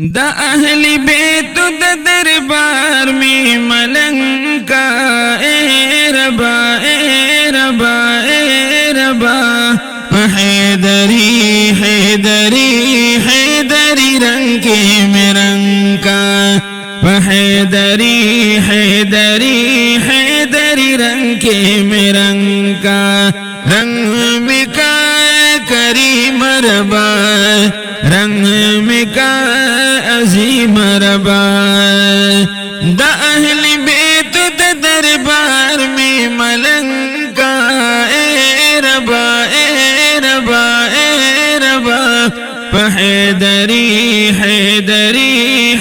दा अहली बेत द दरबार में मलंका ए रबा ए रबा ए रबा हैदरी हैदरी हैदरी रंग के मिरंका हैदरी हैदरी हैदरी रंग के मिरंका रंग मिका करी मरबा रंग मिका अजीम रबा दा अहली बेत द दरबार में मलंका ए रबा ए रबा ए रबा हैदरी हैदरी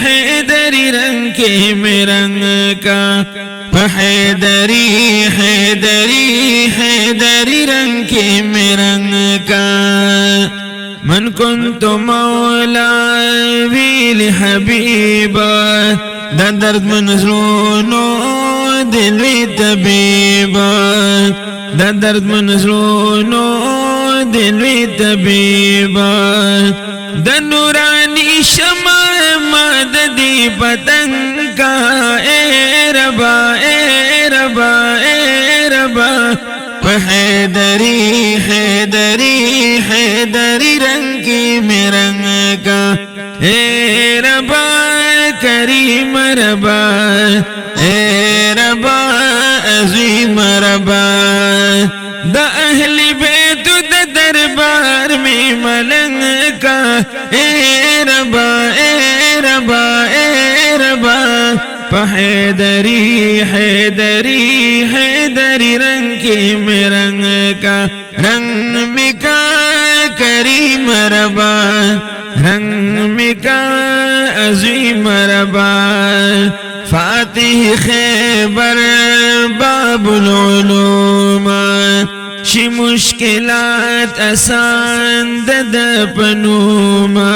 हैदरी रंग के मिरंग का हैदरी हैदरी हैदरी रंग के मिरंग का मन कुंत मौला वील हबीबा दर्द मनसरूनो दिल तबीबा दर्द मनसरूनो दिल तबीबा दनुरानी शमा मददी पतंगा ए रबा ए रबा ए रबा हैदरी हैदरी हैदरी रंग की मिरंग का ए रबा करीम रबा ए रबा अजीम रबा दा अहली बेत द दरबार में मलंग का ए रबा ए रबा ए रबा हैदरी हैदरी हैदरी रंग के मिरंग का रंग मिका करीम रबा रंग मिका अजीम रबा Fatih Khyber Babul Uloom she मुश्किलात आसान दद पनूमा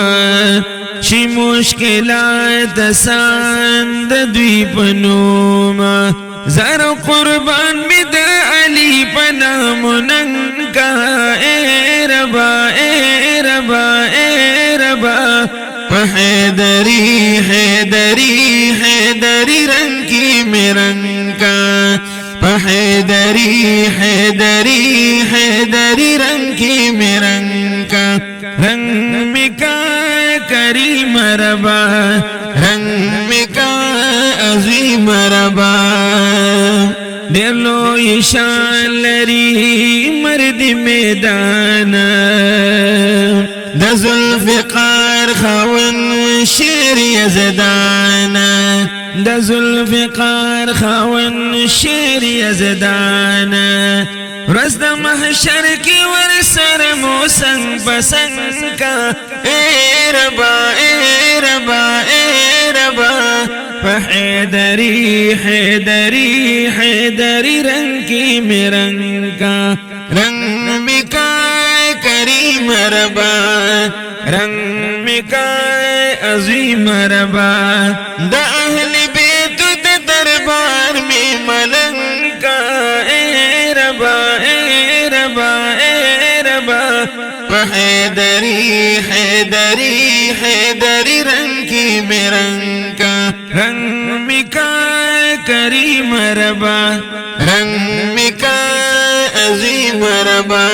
शी मुश्किलात आसान द्वीपनूमा ज़रो कुर्बान बिद अली पना मुनंका ए रबा ए रबा ए रबा हैदरी हैदरी हैदरी रंग की मिरंका हैदरी हैदरी हैदरी रंग की मिरंका रंग मिका करीम रबा रंग मिका अजीम रबा दिलो ईशान लरी मर्द मैदान द जुल्फ़िकार खवन शेर यज़दाना द जुल्फ़िकार खवन शेर यज़दाना रज़्द महशर की वरसर मोसंग बसंग का ए रबा ए रबा ए रबा हैदरी हैदरी हैदरी रंग की मिरंग का रंग मिका करीम रबा रंग मिका अजीम रबा दा अहली बेत द दरबार में मलंका ए रबा ए रबा ए रबा हैदरी हैदरी हैदरी रंग की मिरंका रंग मिका करीम रबा रंग मिका अजीम रबा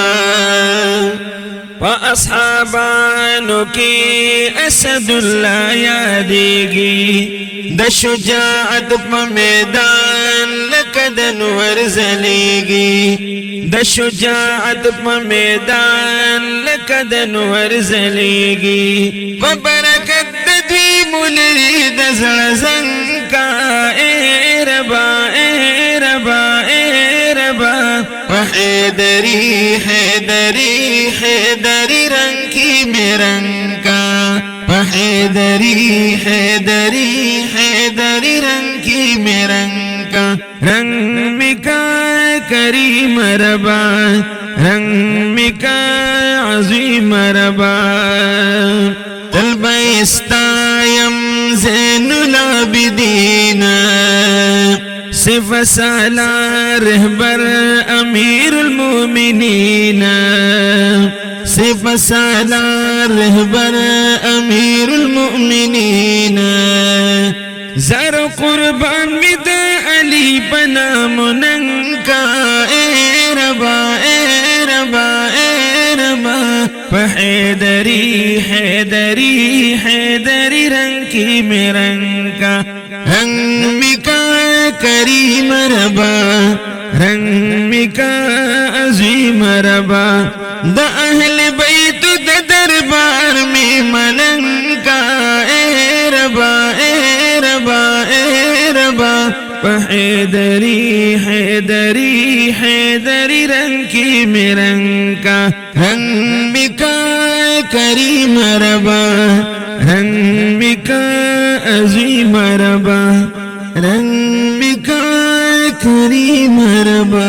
अस्हाबानो की असदुल्लाह यादेगी द शुजाअत मैदान लकदन वर्जलेगी द शुजाअत मैदान लकदन वर्जलेगी व बरकत दी मुलरी दज़ंका ए रबा ए रबा ए रबा हैदरी हैदरी हैदरी रंग की मिरंका हैदरी हैदरी हैदरी रंग की मिरंका रंग मिका करीम रबा रंग मिका अजीम रबा तलबैस्तायम ज़ैनुल आबिदीन सिफ सालार रहबर अमीरुल मोमिनीन सिफ सालार रहबर अमीरुल मोमिनीन زر قربان مد علی بنا مننکا اے ربا اے ربا اے ربا حیدری حیدری حیدری رنگ کی میں رنگ کا رنگ مکا کریم ربا رنگ مکا عظیم ربا دا اہل بیت دا دربار میں ملنکا اے ربا اے ربا اے ربا حیدری حیدری حیدری رنگ کی میں رنگ کا رنگ مکا کریم ربا رنگ مکا عظیم ربا رنگ مکا کریم ربا